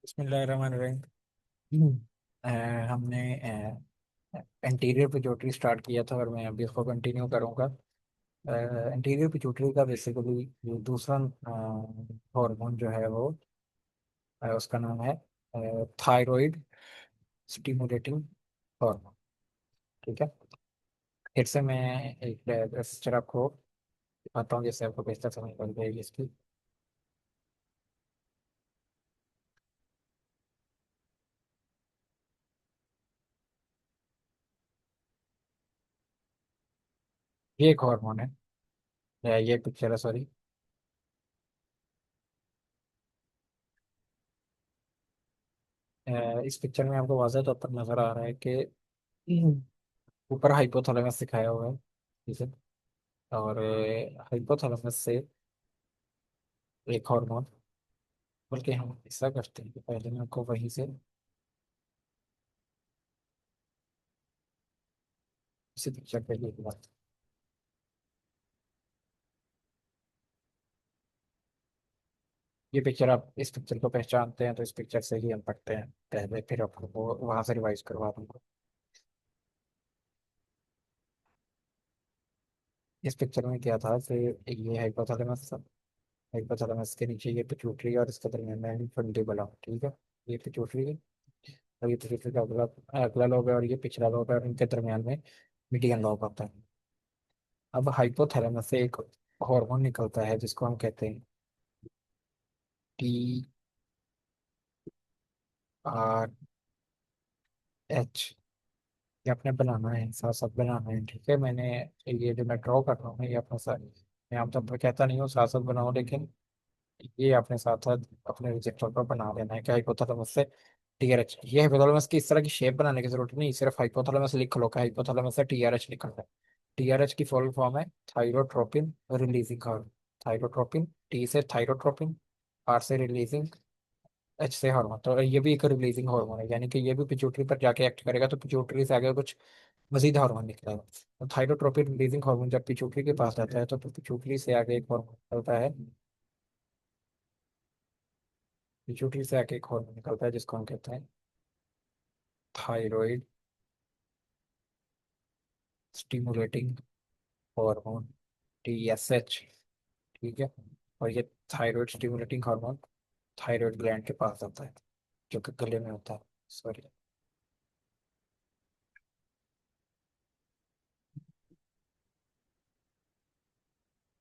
बिस्मिल्लाहिर्रहमानिर्रहीम। अ, हमने anterior pituitary start किया था और मैं अभी इसको कंटिन्यू करूँगा। एंटीरियर पिट्यूटरी का बेसिकली जो दूसरा हार्मोन जो है वो उसका नाम है थायराइड स्टिमुलेटिंग हार्मोन। ठीक है। फिर से मैं एक स्ट्रक्चर आपको दिखाता हूँ जिससे आपको बेहतर समझ पड़ जाएगी इसकी। ये एक हार्मोन है, ये पिक्चर है, सॉरी। इस पिक्चर में आपको वाज़ह तौर पर नजर आ रहा है कि ऊपर हाइपोथैलेमस दिखाया हुआ है, ठीक है। और हाइपोथैलेमस से एक हार्मोन, बल्कि हम ऐसा करते हैं कि पहले मैं आपको वहीं से इसी पिक्चर पे लिए बात। ये पिक्चर, आप इस पिक्चर को पहचानते हैं तो इस पिक्चर से ही हम पढ़ते हैं पहले, फिर आपको वहां से रिवाइज करवा दूंगा। इस पिक्चर में क्या था कि ये हाइपोथैलेमस था। हाइपोथैलेमस के नीचे ये पिट्यूटरी और इसके दरमियान में फंडिबुलम, ठीक है। ये पिट्यूटरी है और ये पिट्यूटरी का अगला अगला लोब है और ये पिछला लोब है और इनके दरमियान में मीडियन लोब होता है। अब हाइपोथैलेमस से एक हार्मोन निकलता है जिसको हम कहते हैं TRH। ये आपने बनाना है, साथ साथ बनाना है, ठीक है। मैंने ये जो मैं ड्रॉ कर रहा हूँ ये अपने साथ, मैं आमतौर पर कहता नहीं हूँ साथ साथ बनाओ, लेकिन ये अपने साथ साथ अपने रिजेक्टर पर बना लेना है कि हाइपोथैलेमस से TRH। ये हाइपोथैलेमस की इस तरह की शेप बनाने की जरूरत नहीं, सिर्फ हाइपोथैलेमस लिख लो कि हाइपोथैलेमस से TRH निकलता है। TRH की फुल फॉर्म है thyrotropin releasing hormone. Thyrotropin, T से थायरोट्रोपिन, R से रिलीजिंग, एच से हार्मोन। तो ये भी एक रिलीजिंग हार्मोन है, यानी कि ये भी पिट्यूटरी पर जाके एक्ट करेगा तो पिट्यूटरी से आगे कुछ मजीद हार्मोन निकलेगा। तो थायरोट्रोपिन रिलीजिंग हार्मोन जब पिट्यूटरी के पास जाता है तो पिट्यूटरी से आगे एक हार्मोन निकलता है। पिट्यूटरी से आगे एक हार्मोन निकलता है जिसको हम कहते हैं थायराइड स्टिमुलेटिंग हार्मोन, TSH, ठीक है। और ये thyroid stimulating hormone thyroid gland के पास आता है जो कि गले में होता है, सॉरी।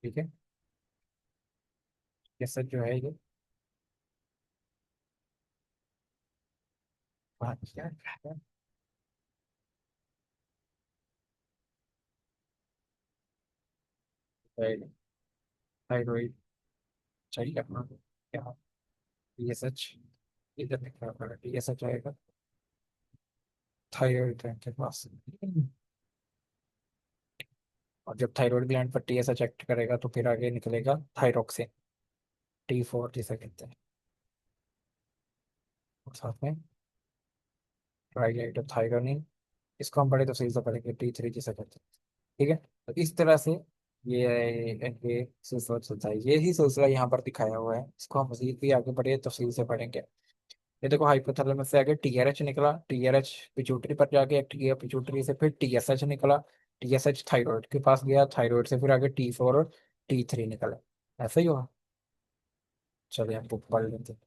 ठीक है। TSH जो है ये बात क्या है, थायराइड चाहिए अपना क्या, TSH इधर लिखा होगा, TSH आएगा थायराइड ग्लैंड के पास। और जब थायराइड ग्लैंड पर TSH एक्ट करेगा तो फिर आगे निकलेगा थायरोक्सिन, T4 जिसे कहते हैं। और साथ में ट्राईग्लाइडोथायोनीन, इसको हम बड़े तफसील से पढ़ेंगे, T3 जिसे कहते हैं। ठीक है। तो इस तरह से ये सिलसिला चलता है, ये ही सिलसिला यहाँ पर दिखाया हुआ है। इसको हम मजीद भी आगे बढ़े तफसील से पढ़ेंगे। ये देखो हाइपोथैलेमस से आगे TRH निकला, TRH पिट्यूटरी पर जाके एक्ट किया, पिट्यूटरी से फिर TSH निकला, TSH थायराइड के पास गया, थायराइड से फिर आगे T4 और T3 निकला। ऐसा ही हुआ। चलिए आप बुक पढ़ लेते हैं।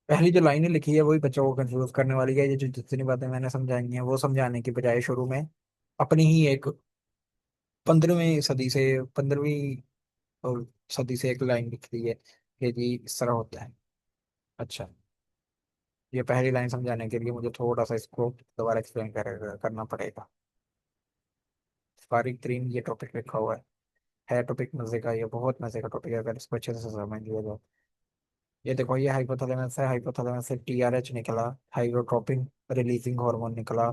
पहली जो लाइनें लिखी है वही बच्चों को कंफ्यूज करने वाली है। ये जो जितनी बातें मैंने समझाई हैं वो समझाने की बजाय शुरू में अपनी ही एक 15वीं सदी से 15वीं और सदी से एक लाइन लिख दी है कि जी इस तरह होता है। अच्छा, ये पहली लाइन समझाने के लिए मुझे थोड़ा सा इसको दोबारा एक्सप्लेन करना पड़ेगा। फारिक तरीन ये टॉपिक लिखा हुआ है टॉपिक मजे का, ये बहुत मजे का टॉपिक है अगर इसको अच्छे से समझ लिया जाए। ये देखो ये हाइपोथैलेमस है, हाइपोथैलेमस से TRH निकला, थायरोट्रोपिन रिलीजिंग हार्मोन निकला।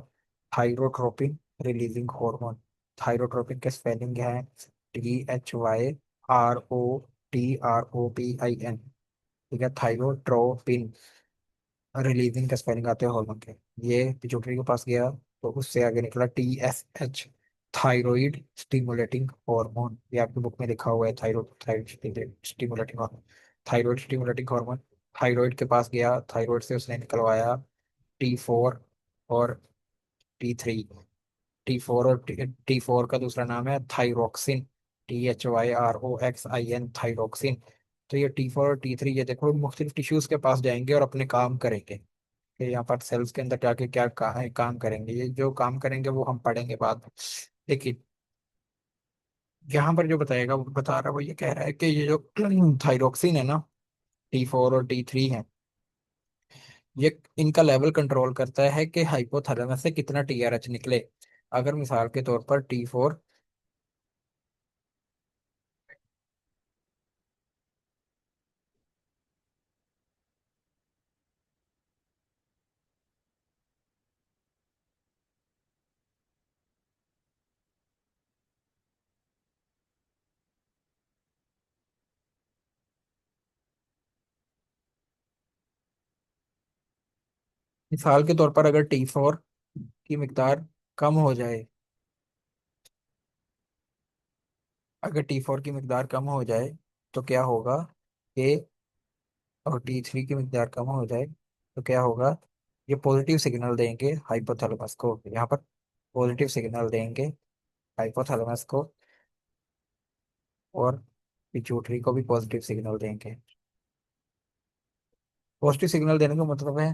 थायरोट्रोपिन रिलीजिंग हार्मोन, थायरोट्रोपिन के स्पेलिंग है THYROTROPIN, ठीक है। थायरोट्रोपिन रिलीजिंग का स्पेलिंग आते हैं हार्मोन के। ये पिट्यूटरी के पास गया तो उससे आगे निकला TSH, थायराइड स्टिमुलेटिंग हार्मोन, ये आपकी बुक में लिखा हुआ है, thyroid thyroid stimulating hormone, thyroid stimulating hormone. Thyroid के पास गया, थायराइड से उसने निकलवाया T4 और T3। T4 और T4 का दूसरा नाम है थाइरोक्सिन, THYROXIN, थाइरोक्सिन। तो ये T4 और T3, ये देखो मुख्तलिफ टिश्यूज के पास जाएंगे और अपने काम करेंगे। फिर यहाँ पर सेल्स के अंदर जाके क्या काम करेंगे, ये जो काम करेंगे वो हम पढ़ेंगे बाद में। लेकिन यहाँ पर जो बताएगा वो बता रहा है, वो ये कह रहा है कि ये जो थाइरोक्सिन है ना, T4 और T3 है, ये इनका लेवल कंट्रोल करता है कि हाइपोथैलेमस से कितना TRH निकले। अगर मिसाल के तौर पर T4, मिसाल के तौर पर अगर T4 की मिकदार कम हो जाए, अगर T4 की मिकदार कम हो जाए तो क्या होगा कि, और T3 की मिकदार कम हो जाए तो क्या होगा, ये पॉजिटिव सिग्नल देंगे हाइपोथैलेमस को, यहाँ पर पॉजिटिव सिग्नल देंगे हाइपोथैलेमस को, और पिट्यूटरी को भी पॉजिटिव सिग्नल देंगे। पॉजिटिव सिग्नल देने का मतलब है,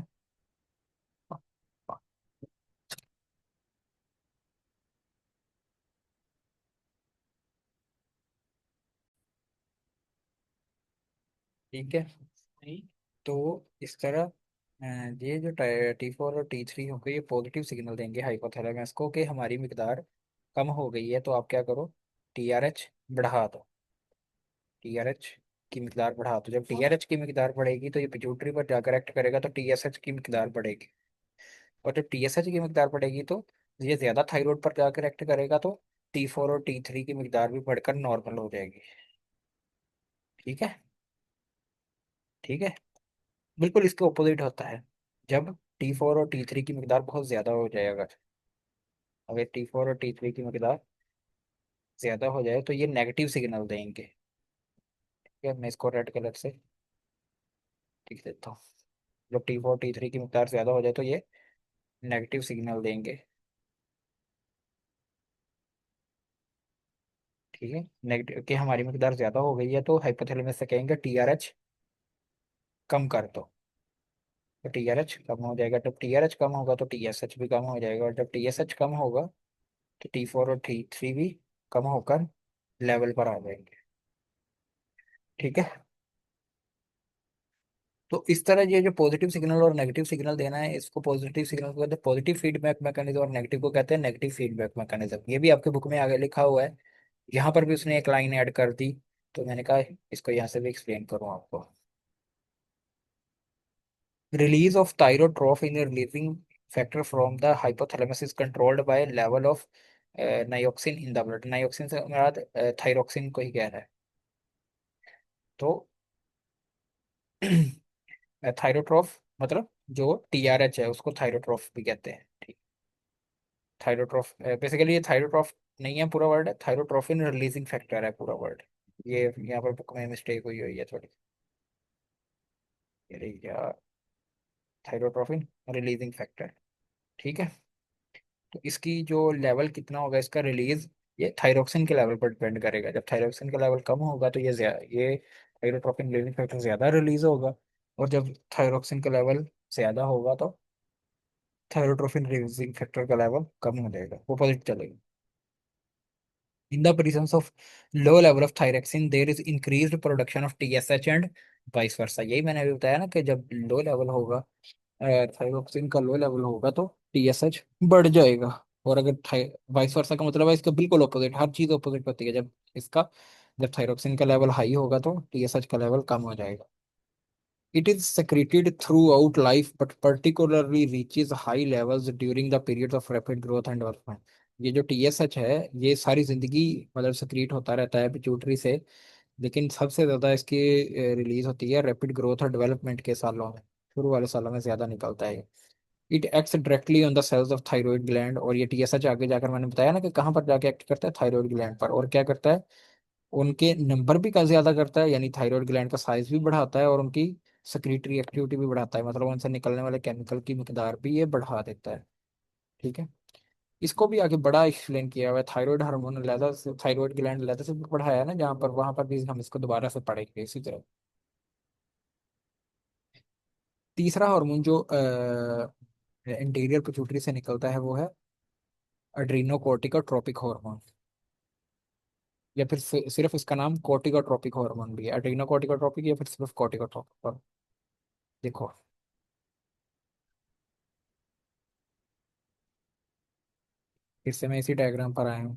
ठीक है। तो इस तरह ये जो T4 और T3 हो गए, ये पॉजिटिव सिग्नल देंगे हाइपोथैलेमस को कि हमारी मिकदार कम हो गई है, तो आप क्या करो, TRH बढ़ा दो। TRH की मिकदार बढ़ा दो, जब TRH की मिकदार बढ़ेगी तो ये पिट्यूटरी पर जाकर एक्ट करेगा, तो TSH की मिकदार बढ़ेगी। और जब TSH की मिकदार बढ़ेगी तो ये ज्यादा थायराइड पर जाकर एक्ट करेगा, तो T4 और T3 की मिकदार भी बढ़कर नॉर्मल हो जाएगी। ठीक है। ठीक है। बिल्कुल इसके ऑपोजिट होता है, जब T4 और T3 की मिकदार बहुत ज्यादा हो जाएगा, अगर T4 और T3 की मिकदार ज्यादा हो जाए तो ये नेगेटिव सिग्नल देंगे। ठीक है, मैं इसको रेड कलर से लिख देता हूँ। जब T4 T3 की मिकदार ज्यादा हो जाए तो ये नेगेटिव सिग्नल देंगे। ठीक है, नेगेटिव कि हमारी मिकदार ज्यादा हो गई है, तो हाइपोथैलेमस से कहेंगे TRH कम कर दो, तो TRH कम हो जाएगा। जब TRH कम होगा तो TSH भी कम हो जाएगा, और जब TSH कम होगा तो T4 और T3 भी कम होकर लेवल पर आ जाएंगे। ठीक है। तो इस तरह ये जो पॉजिटिव सिग्नल और नेगेटिव सिग्नल देना है, इसको पॉजिटिव सिग्नल को कहते हैं पॉजिटिव फीडबैक मैकेनिज्म, और नेगेटिव को कहते हैं नेगेटिव फीडबैक मैकेनिज्म। ये भी आपके बुक में आगे लिखा हुआ है, यहाँ पर भी उसने एक लाइन ऐड कर दी, तो मैंने कहा इसको यहाँ से भी एक्सप्लेन करूँ आपको। Release of thyrotrophin in releasing factor from the hypothalamus is controlled by level of नाइऑक्सिन इन द ब्लड। नाइऑक्सिन से मुराद थायरोक्सिन को ही कह रहा है। तो थायरोट्रॉफ मतलब जो TRH है उसको थायरोट्रॉफ भी कहते हैं। ठीक। थायरोट्रॉफ बेसिकली ये थायरोट्रॉफ नहीं है पूरा वर्ड, है थायरोट्रोफिन रिलीजिंग फैक्टर है पूरा वर्ड। ये यहाँ पर बुक में मिस्टेक हुई है थोड़ी। अरे यार, थायरोट्रोफिन रिलीजिंग फैक्टर। ठीक है। तो इसकी जो लेवल कितना होगा इसका रिलीज, ये थायरोक्सिन के लेवल पर डिपेंड करेगा। जब थायरोक्सिन का लेवल कम होगा तो ये थायरोट्रोपिन रिलीजिंग फैक्टर ज्यादा रिलीज होगा, और जब थायरोक्सिन का लेवल ज्यादा होगा तो थायरोट्रोपिन रिलीजिंग फैक्टर का लेवल कम हो जाएगा, वो पॉजिटिव चलेगा। In the presence of low level of thyroxine, there is increased production of TSH and vice versa। यही मैंने अभी बताया ना कि जब लो लेवल होगा, थायरोक्सिन का लो लेवल होगा तो TSH बढ़ जाएगा। और अगर वाइस वर्सा का मतलब है इसका बिल्कुल ऑपोजिट, हर चीज ऑपोजिट होती है। जब थायरोक्सिन का लेवल हाई होगा तो TSH का लेवल कम हो जाएगा। It is secreted throughout life but particularly reaches high levels during the periods of rapid growth and development। ये जो TSH है ये सारी जिंदगी मतलब secrete होता रहता है पिट्यूटरी से, लेकिन सबसे ज्यादा इसकी रिलीज होती है रैपिड ग्रोथ और डेवलपमेंट के सालों में, शुरू वाले सालों में ज्यादा निकलता है ये। It acts directly on the cells of thyroid gland, और ये टीएसएच आगे जाकर मैंने बताया ना कि कहाँ पर जाके एक्ट करता है, थायराइड ग्लैंड पर। और क्या करता है, उनके नंबर भी का ज्यादा करता है, यानी थायराइड ग्लैंड का साइज भी बढ़ाता है, और उनकी सक्रीटरी एक्टिविटी भी बढ़ाता है, मतलब उनसे निकलने वाले केमिकल की मिकदार भी ये बढ़ा देता है। ठीक है। इसको भी आगे बड़ा एक्सप्लेन किया हुआ है, थायराइड हार्मोन अलहदा से, थायराइड ग्लैंड अलहदा से भी पढ़ाया है ना जहाँ पर, वहां पर भी हम इसको दोबारा से पढ़ेंगे इसी तरह। तीसरा हार्मोन जो इंटीरियर पिट्यूटरी से निकलता है वो है एड्रीनोकोर्टिकोट्रोपिक हार्मोन, या फिर सिर्फ इसका नाम कोर्टिकोट्रोपिक हार्मोन भी है, एड्रीनोकोर्टिकोट्रोपिक या फिर सिर्फ कोर्टिकोट्रोपिक। देखो, फिर से मैं इसी डायग्राम पर आया हूँ।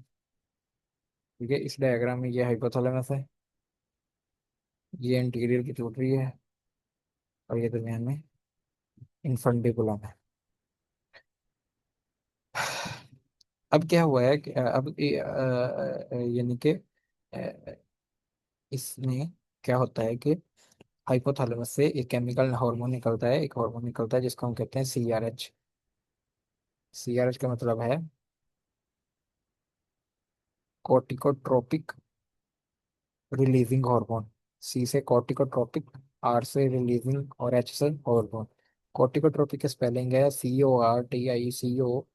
ठीक है, इस डायग्राम में ये हाइपोथैलेमस है, ये इंटीरियर पिट्यूटरी है, और ये दरमियान में इन्फंडिबुलम है। अब क्या हुआ है कि यानी कि इसमें क्या होता है कि हाइपोथैलेमस से एक केमिकल हार्मोन निकलता है, एक हार्मोन निकलता है जिसको हम कहते हैं सीआरएच। सीआरएच का मतलब है कोर्टिकोट्रोपिक रिलीजिंग हार्मोन। सी से कॉर्टिकोट्रोपिक, आर से रिलीजिंग, और एच से हार्मोन। कॉर्टिकोट्रोपिक की स्पेलिंग है CORTICO,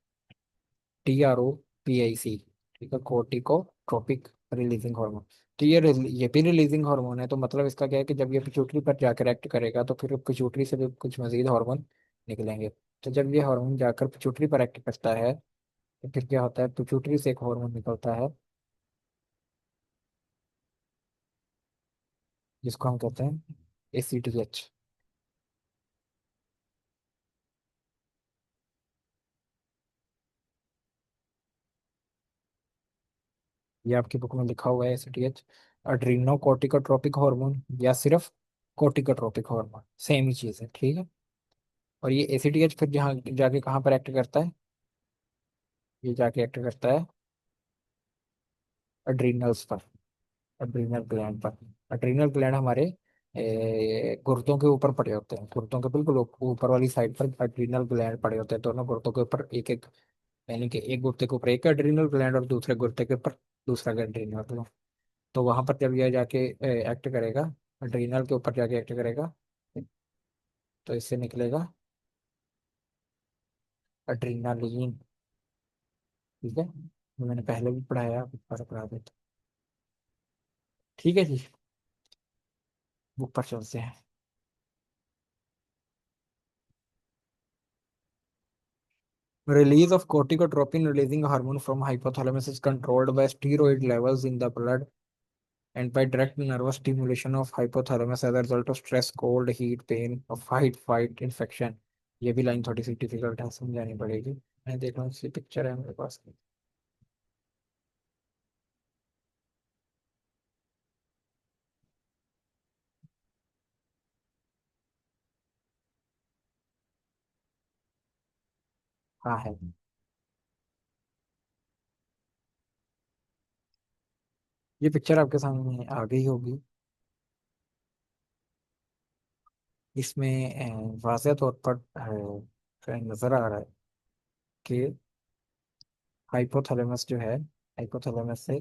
TROPIC। ठीक है, कॉर्टिकोट्रोपिक रिलीजिंग हार्मोन। तो ये भी रिलीजिंग हार्मोन है, तो मतलब इसका क्या है कि जब ये पिट्यूटरी पर जाकर एक्ट करेगा तो फिर पिट्यूटरी से भी कुछ मजीद हार्मोन निकलेंगे। तो जब ये हार्मोन जाकर पिट्यूटरी पर एक्ट करता है तो फिर क्या होता है, पिट्यूटरी से एक हार्मोन निकलता है जिसको हम कहते हैं ACTH। ये आपकी बुक में लिखा हुआ है ACTH, अड्रीनो कोर्टिकोट्रोपिक हार्मोन या सिर्फ कोर्टिकोट्रोपिक हार्मोन, सेम ही चीज़ है। ठीक है। और ये ACTH फिर जहाँ जाके कहाँ पर एक्ट करता है, ये जाके एक्ट करता है अड्रीनल्स पर, अड्रीनल ग्लैंड पर। अड्रीनल ग्लैंड हमारे गुर्दों के ऊपर पड़े होते हैं, गुर्दों के बिल्कुल ऊपर वाली साइड पर अड्रीनल ग्लैंड पड़े होते हैं, दोनों गुर्दों के ऊपर एक एक, यानी कि एक गुर्दे के ऊपर एक एड्रीनल ग्लैंड और दूसरे गुर्दे के ऊपर दूसरा एड्रीनल ग्लैंड। तो वहां पर जब यह जाके एक्ट करेगा, एड्रीनल के ऊपर जाके एक्ट करेगा, तो इससे निकलेगा एड्रीनालीन। ठीक है, ये मैंने पहले भी पढ़ाया, अब दोबारा पढ़ा देता। ठीक है जी, बुक पर चलते हैं। Release of corticotropin releasing hormone from hypothalamus is controlled by steroid levels in the blood and by direct nervous stimulation of hypothalamus as a result of stress, cold, heat, pain, or fight infection। ये भी line थोड़ी सी difficult है, समझानी पड़ेगी। मैं देख रहा हूँ, इसकी पिक्चर है मेरे पास। हाँ है, ये पिक्चर आपके सामने आ गई होगी। इसमें वाज़ह तौर पर नजर आ रहा है कि हाइपोथैलेमस जो है, हाइपोथैलेमस से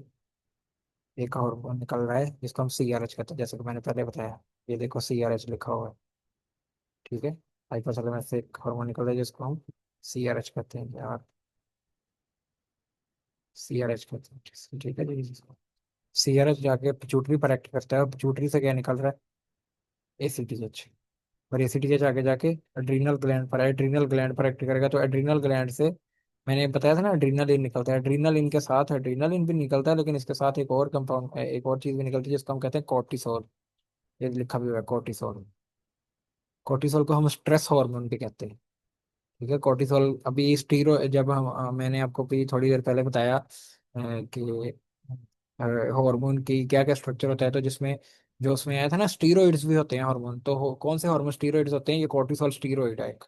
एक हार्मोन निकल रहा है जिसको हम CRH कहते हैं, जैसे कि मैंने पहले बताया। ये देखो CRH लिखा हुआ है। ठीक है, हाइपोथैलेमस से एक हार्मोन निकल रहा है जिसको हम CRH कहते हैं यार, CRH कहते हैं। ठीक है जी। CRH जाके पिट्यूटरी पर एक्ट करता है, और पिट्यूटरी से क्या निकल रहा है, ACTH। और ACTH आगे जाके एड्रीनल ग्लैंड पर, एड्रीनल ग्लैंड पर एक्ट करेगा, तो एड्रीनल ग्लैंड से मैंने बताया था ना एड्रीनलिन निकलता है, एड्रीनलिन के साथ एड्रीनलिन भी निकलता है, लेकिन इसके साथ एक और कंपाउंड, एक और चीज भी निकलती है जिसको हम कहते हैं कॉर्टिसोल। ये लिखा भी हुआ है कॉर्टिसोल। कॉर्टिसोल को हम स्ट्रेस हार्मोन भी कहते हैं। ठीक है, कॉर्टिसोल अभी स्टीरो, जब हम मैंने आपको भी थोड़ी देर पहले बताया कि हार्मोन की क्या क्या स्ट्रक्चर होता है, तो जिसमें जो उसमें आया था ना, स्टीरोइड्स भी होते हैं हार्मोन, तो कौन से हार्मोन स्टीरोइड्स होते हैं, ये कॉर्टिसोल स्टीरोइड है एक।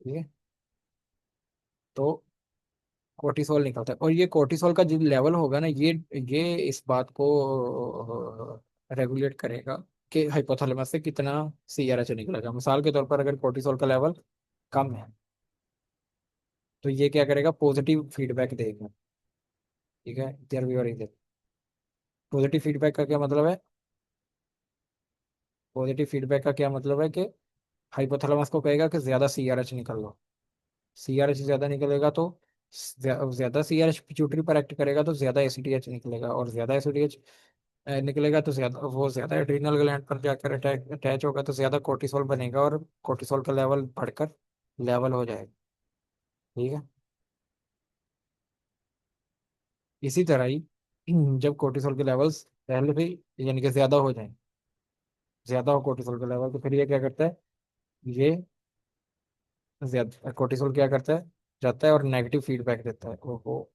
ठीक है, तो कोर्टिसोल निकलता है, और ये कोर्टिसोल का जो लेवल होगा ना, ये इस बात को रेगुलेट करेगा कि हाइपोथैलेमस से कितना CRH निकलेगा। मिसाल के तौर पर अगर कोर्टिसोल का लेवल कम है, तो ये क्या करेगा, पॉजिटिव फीडबैक देगा। ठीक है, इधर भी और इधर। पॉजिटिव फीडबैक का क्या मतलब है? पॉजिटिव फीडबैक का क्या मतलब है कि हाइपोथैलेमस को कहेगा कि ज्यादा सीआरएच निकल लो। सीआरएच ज्यादा निकलेगा तो ज्यादा सीआरएच पिट्यूटरी पर एक्ट करेगा तो ज्यादा एसीटीएच निकलेगा, और ज्यादा एसीटीएच निकलेगा तो ज्यादा वो ज्यादा एड्रीनल ग्लैंड पर जाकर अटैच अटैच होगा तो ज्यादा कोर्टिसोल बनेगा, और कोर्टिसोल का लेवल बढ़कर लेवल हो जाएगा। ठीक है। इसी तरह ही जब कोर्टिसोल के लेवल्स पहले भी यानी कि ज्यादा हो जाए, ज्यादा हो कोर्टिसोल का लेवल, तो फिर ये क्या करता है, ये ज्यादा कोर्टिसोल क्या करता है, जाता है और नेगेटिव फीडबैक देता है। ओहो।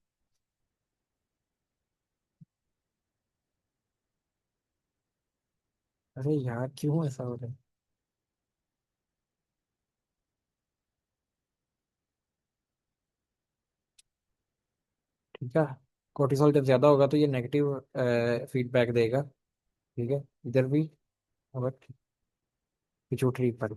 अरे यार क्यों ऐसा हो रहा है? ठीक है, कोर्टिसोल जब ज्यादा होगा तो ये नेगेटिव फीडबैक देगा। ठीक है, इधर भी और पिट्यूटरी पर।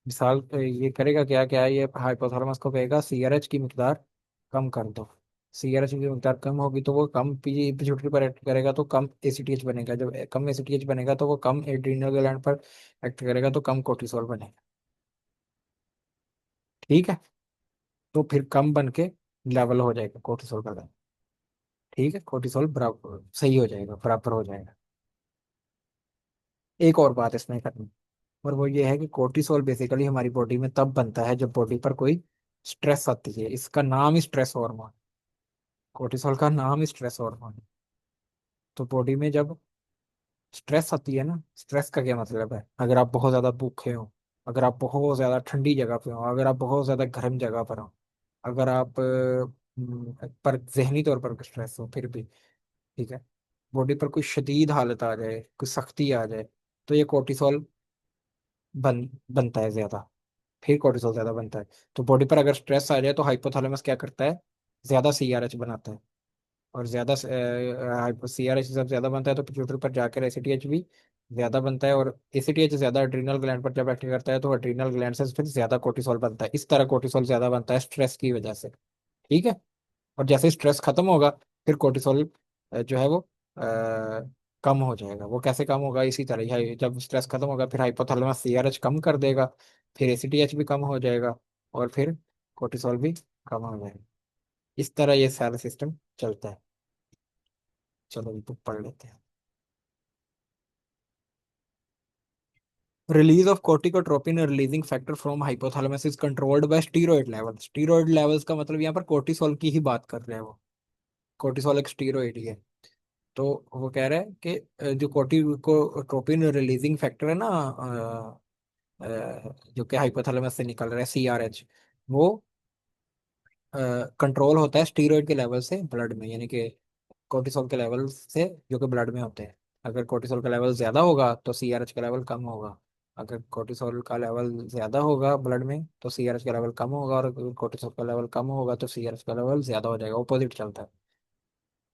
मिसाल ये करेगा क्या क्या, ये हाइपोथैलेमस को कहेगा सीआरएच की मिकदार कम कर दो। सीआरएच की मिकदार कम होगी तो वो कम पिट्यूटरी पर एक्ट करेगा तो कम एसीटीएच बनेगा, जब कम एसीटीएच बनेगा तो वो कम एड्रीनल ग्लैंड पर एक्ट करेगा तो कम कोर्टिसोल बनेगा। ठीक है, तो फिर कम बन के लेवल हो जाएगा कोर्टिसोल का लेवल। ठीक है, कोर्टिसोल बराबर सही हो जाएगा, बराबर हो जाएगा। एक और बात इसमें करनी, और वो ये है कि कोर्टिसोल बेसिकली हमारी बॉडी में तब बनता है जब बॉडी पर कोई स्ट्रेस आती है, इसका नाम ही स्ट्रेस हार्मोन। कोर्टिसोल का नाम ही स्ट्रेस हार्मोन है। तो बॉडी में जब स्ट्रेस आती है ना, स्ट्रेस का क्या मतलब है, अगर आप बहुत ज्यादा भूखे हो, अगर आप बहुत ज्यादा ठंडी जगह पे हो, अगर आप बहुत ज्यादा गर्म जगह पर हो, अगर आप पर जहनी तौर पर स्ट्रेस हो फिर भी, ठीक है, बॉडी पर कोई शदीद हालत आ जाए, कोई सख्ती आ जाए, तो ये कोर्टिसोल बनता है ज्यादा। फिर कोर्टिसोल ज्यादा बनता है। तो बॉडी पर अगर स्ट्रेस आ जाए तो हाइपोथैलेमस क्या करता है, ज्यादा सीआरएच बनाता है, और ज्यादा सीआरएच जब ज्यादा बनता है तो पिट्यूटरी पर जाकर एसीटीएच भी ज्यादा बनता है, और एसीटीएच ज्यादा एड्रीनल ग्लैंड पर जब एक्ट करता है तो एड्रीनल ग्लैंड से फिर ज्यादा कोर्टिसोल बनता है। इस तरह कोर्टिसोल ज्यादा बनता है स्ट्रेस की वजह से। ठीक है, और जैसे स्ट्रेस खत्म होगा फिर कोर्टिसोल जो है वो कम हो जाएगा। वो कैसे कम होगा, इसी तरह ही है, जब स्ट्रेस खत्म होगा फिर हाइपोथैलेमस सीआरएच कम कर देगा, फिर एसीटीएच भी कम हो जाएगा, और फिर कोर्टिसोल भी कम हो जाएगा। इस तरह ये सारा सिस्टम चलता है। चलो बुक पढ़ लेते हैं। Release of corticotropin releasing factor from hypothalamus is controlled by steroid levels. Steroid levels का मतलब यहाँ पर कोर्टिसोल की ही बात कर रहे हैं वो। कोर्टिसोल एक स्टीरॉयड ही है। तो वो कह रहा है कि जो कोर्टिकोट्रोपिन रिलीजिंग फैक्टर है ना, जो कि हाइपोथैलेमस से निकल रहा है सीआरएच, वो कंट्रोल होता है स्टीरॉयड के लेवल से ब्लड में, यानी कि कोर्टिसोल के लेवल से जो कि ब्लड में होते हैं। अगर कोर्टिसोल का लेवल ज्यादा होगा तो सीआरएच का लेवल कम होगा। अगर कोर्टिसोल का लेवल ज्यादा होगा ब्लड में तो सीआरएच का लेवल कम होगा, और अगर कोर्टिसोल का लेवल कम होगा तो सीआरएच का लेवल ज्यादा हो जाएगा। ऑपोजिट चलता है।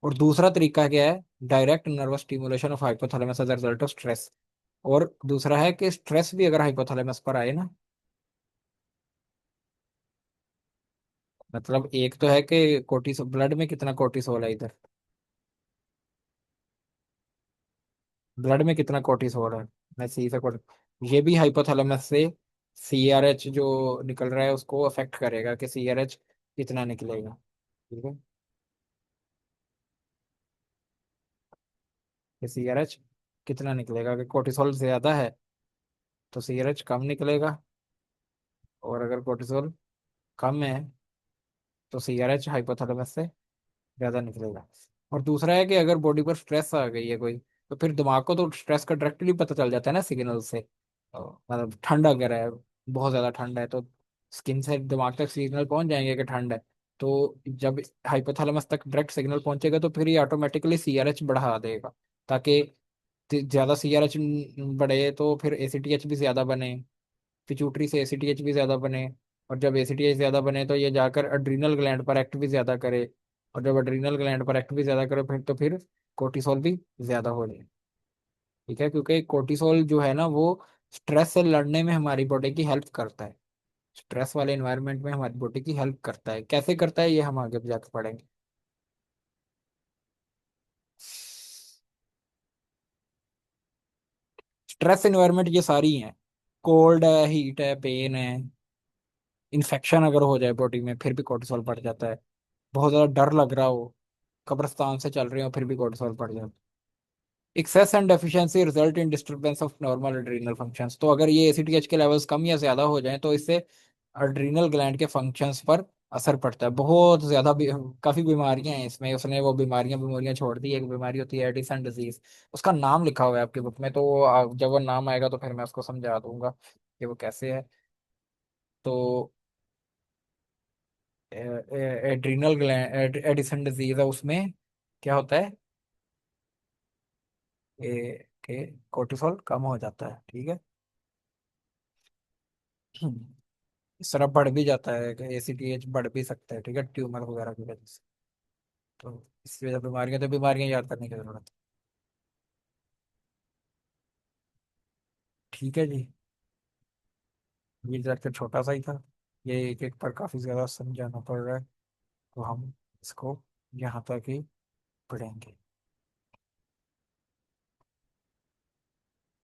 और दूसरा तरीका क्या है, direct nervous stimulation of hypothalamus as a result of stress. और दूसरा है कि स्ट्रेस भी अगर हाइपोथैलेमस पर आए ना, मतलब एक तो है कि कोर्टिसोल ब्लड में कितना कोर्टिसोल है इधर, ब्लड में कितना कोर्टिसोल है, मैं सी से ये भी हाइपोथैलेमस से सीआरएच जो निकल रहा है उसको अफेक्ट करेगा कि सीआरएच कितना निकलेगा। ठीक है, कि सीआरएच कितना निकलेगा, अगर कोर्टिसोल ज्यादा है तो सीआरएच कम निकलेगा, और अगर कोर्टिसोल कम है तो सीआरएच हाइपोथैलेमस से ज्यादा निकलेगा। और दूसरा है कि अगर बॉडी पर स्ट्रेस आ गई है कोई, तो फिर दिमाग को तो स्ट्रेस का डायरेक्टली पता चल जाता है ना सिग्नल से। मतलब ठंड अगर है, बहुत ज्यादा ठंड है तो स्किन से दिमाग तक सिग्नल पहुंच जाएंगे कि ठंड है। तो जब हाइपोथैलेमस तक डायरेक्ट सिग्नल पहुंचेगा तो फिर ये ऑटोमेटिकली सीआरएच बढ़ा देगा, ताकि ज्यादा सीआरएच बढ़े तो फिर एसीटीएच भी ज्यादा बने, पिट्यूटरी से एसीटीएच भी ज्यादा बने, और जब एसीटीएच ज्यादा बने तो ये जाकर अड्रीनल ग्लैंड पर एक्ट भी ज्यादा करे, और जब अड्रीनल ग्लैंड पर एक्ट भी ज्यादा करे फिर तो फिर कोर्टिसोल भी ज्यादा हो जाए। ठीक है, क्योंकि कोर्टिसोल जो है ना वो स्ट्रेस से लड़ने में हमारी बॉडी की हेल्प करता है। स्ट्रेस वाले इन्वायरमेंट में हमारी बॉडी की हेल्प करता है, कैसे करता है ये हम आगे जाकर पढ़ेंगे। स्ट्रेस इन्वायरमेंट ये सारी हैं, कोल्ड है, हीट है, पेन है, इन्फेक्शन अगर हो जाए बॉडी में फिर भी कोर्टिसोल बढ़ जाता है, बहुत ज्यादा डर लग रहा हो, कब्रिस्तान से चल रहे हो फिर भी कोर्टिसोल बढ़ जाता है। Excess and deficiency result in disturbance of normal adrenal functions, तो अगर ये एसीटीएच के लेवल्स कम या ज्यादा हो जाएं तो इससे एड्रीनल ग्लैंड के फंक्शंस पर असर पड़ता है, बहुत ज्यादा काफी बीमारियां हैं इसमें, उसने वो बीमारियां बीमारियां छोड़ दी, एक बीमारी होती है एडिसन डिजीज, उसका नाम लिखा हुआ है आपकी बुक में, तो जब वो नाम आएगा तो फिर मैं उसको समझा दूंगा कि वो कैसे है। तो एड्रीनल ग्लैंड एडिसन डिजीज है, उसमें क्या होता है कि कोर्टिसोल कम हो जाता है, ठीक है। इस तरह बढ़ भी जाता है, एसीटीएच बढ़ भी सकता है, ठीक है, ट्यूमर वगैरह की वजह से। तो इस वजह बीमारियां, तो बीमारियां याद करने की जरूरत है। ठीक है जी, ये लेक्चर छोटा सा ही था, ये एक एक पर काफी ज्यादा समझाना पड़ रहा है, तो हम इसको यहाँ तक ही पढ़ेंगे।